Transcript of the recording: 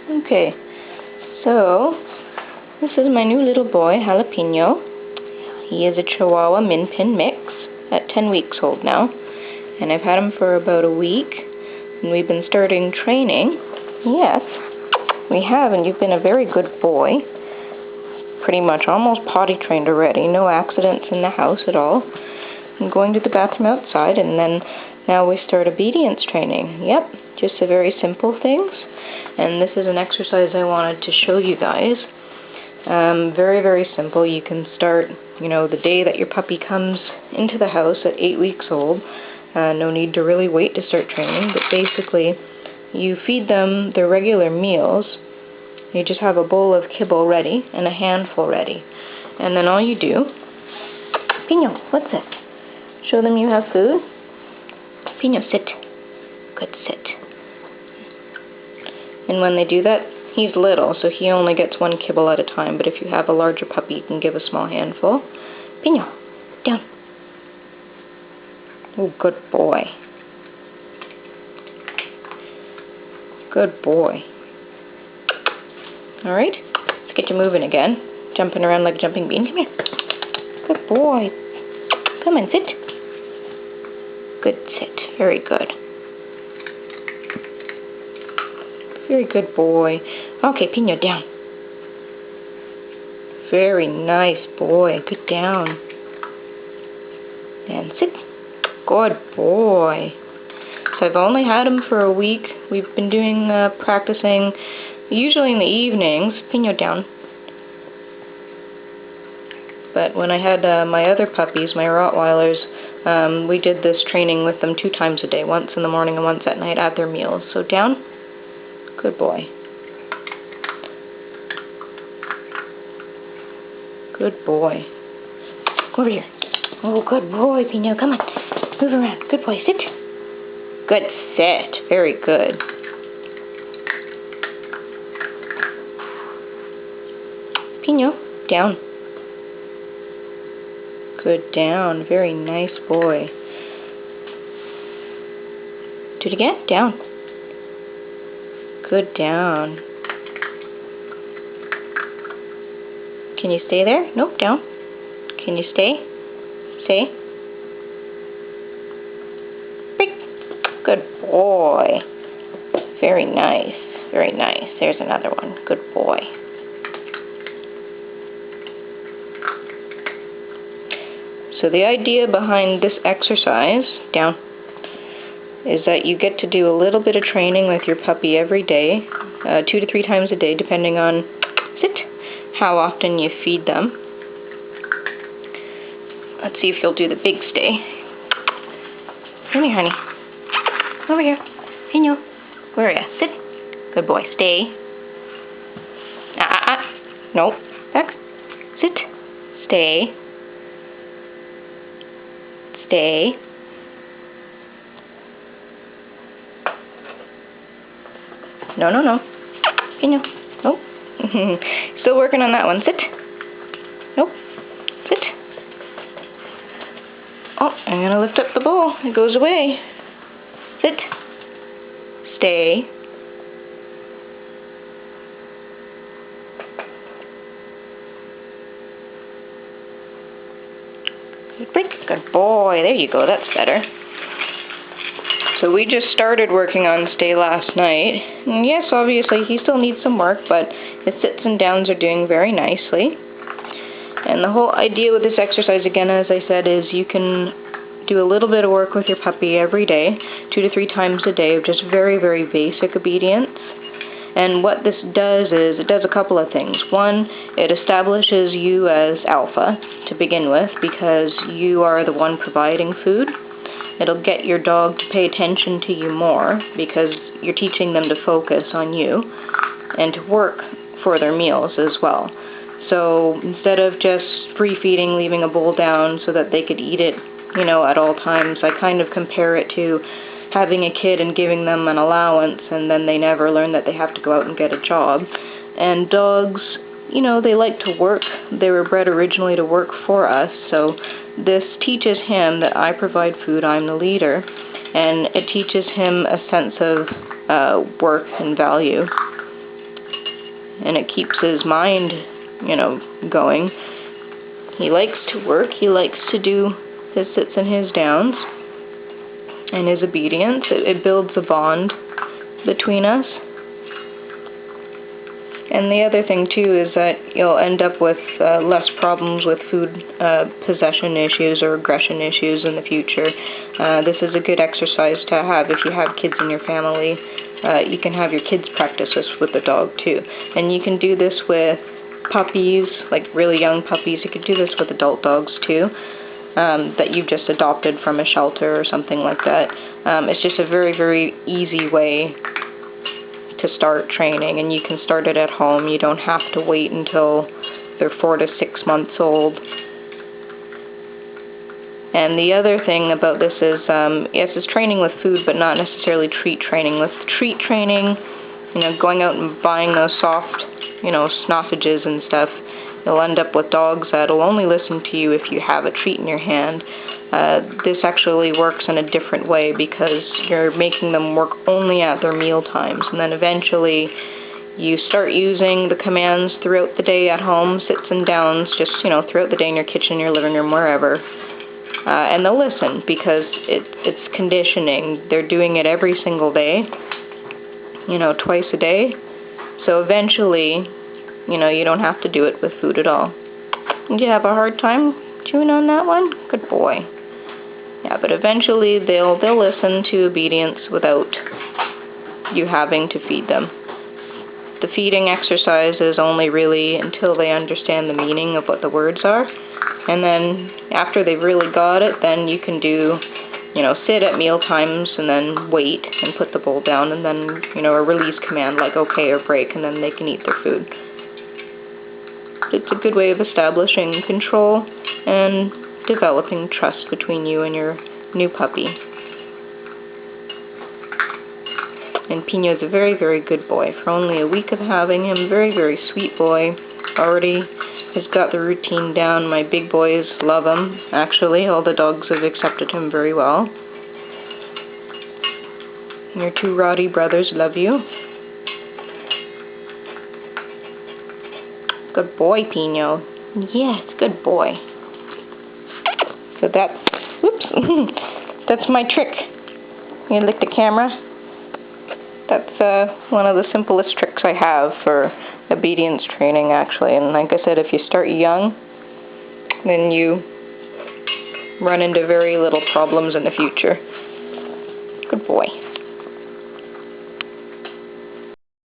Okay, so this is my new little boy, Jalapeno. He is a Chihuahua Min Pin mix at 10 weeks old now, and I've had him for about a week, and we've been starting training. Yes, we have, and you've been a very good boy. Pretty much almost potty trained already, no accidents in the house at all. I'm going to the bathroom outside, and then now we start obedience training. Yep, just the very simple things. And this is an exercise I wanted to show you guys. Very, very simple. You can start, the day that your puppy comes into the house at 8 weeks old. No need to really wait to start training, but basically you feed them their regular meals. You just have a bowl of kibble ready and a handful ready. And then all you do, Pino, what's it? Show them you have food. Pino, sit. Good, sit. And when they do that, he's little, so he only gets one kibble at a time, but if you have a larger puppy, you can give a small handful. Pino, down. Oh, good boy. Good boy. Alright, let's get you moving again. Jumping around like a jumping bean. Come here. Good boy. Come on, sit. Good sit. Very good. Very good boy. Okay, Pino, down. Very nice boy. Good down. And sit. Good boy. So I've only had him for a week. We've been doing practicing usually in the evenings. Pino, down. But when I had my other puppies, my Rottweilers, we did this training with them 2 times a day, once in the morning and once at night at their meals. So down. Good boy. Good boy. Go over here. Oh, good boy, Pino. Come on. Move around. Good boy. Sit. Good sit. Very good. Pino, down. Good down. Very nice boy. Do it again. Down. Good down. Can you stay there? Nope, down. Can you stay? Stay. Break. Good boy. Very nice. Very nice. There's another one. Good boy. So the idea behind this exercise, down, is that you get to do a little bit of training with your puppy every day, 2 to 3 times a day, depending on, sit, how often you feed them. Let's see if you'll do the big stay. Come here, honey. Over here. Pino. Where are you? Sit. Good boy. Stay. No. Back. Sit. Stay. Stay. No. Pino. Nope. Still working on that one. Sit. Nope. Sit. Oh, I'm going to lift up the bowl. It goes away. Sit. Stay. Good break. Good boy. There you go. That's better. So we just started working on stay last night. And yes, obviously he still needs some work, but his sits and downs are doing very nicely. And the whole idea with this exercise, again, as I said, is you can do a little bit of work with your puppy every day, 2 to 3 times a day, of just very, very basic obedience. And what this does is, it does a couple of things. One, it establishes you as alpha to begin with, because you are the one providing food. It'll get your dog to pay attention to you more, because you're teaching them to focus on you and to work for their meals as well. So instead of just free feeding, leaving a bowl down so that they could eat it, at all times, I kind of compare it to having a kid and giving them an allowance, and then they never learn that they have to go out and get a job. And dogs, they like to work. They were bred originally to work for us, so this teaches him that I provide food, I'm the leader, and it teaches him a sense of worth and value. and it keeps his mind, going. He likes to work. He likes to do his sits and his downs and his obedience. It builds a bond between us. And the other thing, too, is that you'll end up with less problems with food possession issues or aggression issues in the future. This is a good exercise to have if you have kids in your family. You can have your kids practice this with the dog, too. And you can do this with puppies, like really young puppies. You could do this with adult dogs, too, that you've just adopted from a shelter or something like that. It's just a very, very easy way to start training, and you can start it at home. You don't have to wait until they're 4 to 6 months old. And the other thing about this is, yes, it's training with food, but not necessarily treat training. With treat training, going out and buying those soft, snoffages and stuff, you'll end up with dogs that'll only listen to you if you have a treat in your hand. This actually works in a different way because you're making them work only at their meal times, and then eventually you start using the commands throughout the day at home, sits and downs, just throughout the day in your kitchen, your living room, wherever, and they'll listen because it's conditioning. They're doing it every single day, twice a day, so eventually you don't have to do it with food at all. Did you have a hard time chewing on that one? Good boy. Yeah, but eventually they'll listen to obedience without you having to feed them. The feeding exercise is only really until they understand the meaning of what the words are. And then after they've really got it, then you can do, sit at meal times and then wait and put the bowl down and then, a release command like okay or break, and then they can eat their food. It's a good way of establishing control and developing trust between you and your new puppy. And Pino's a very, very good boy. For only a week of having him, very, very sweet boy. Already has got the routine down. My big boys love him. Actually, all the dogs have accepted him very well. Your two Roddy brothers love you. Good boy, Pino. Yes, good boy. So that's my trick. You lick the camera. That's one of the simplest tricks I have for obedience training, actually. And like I said, if you start young, then you run into very little problems in the future. Good boy.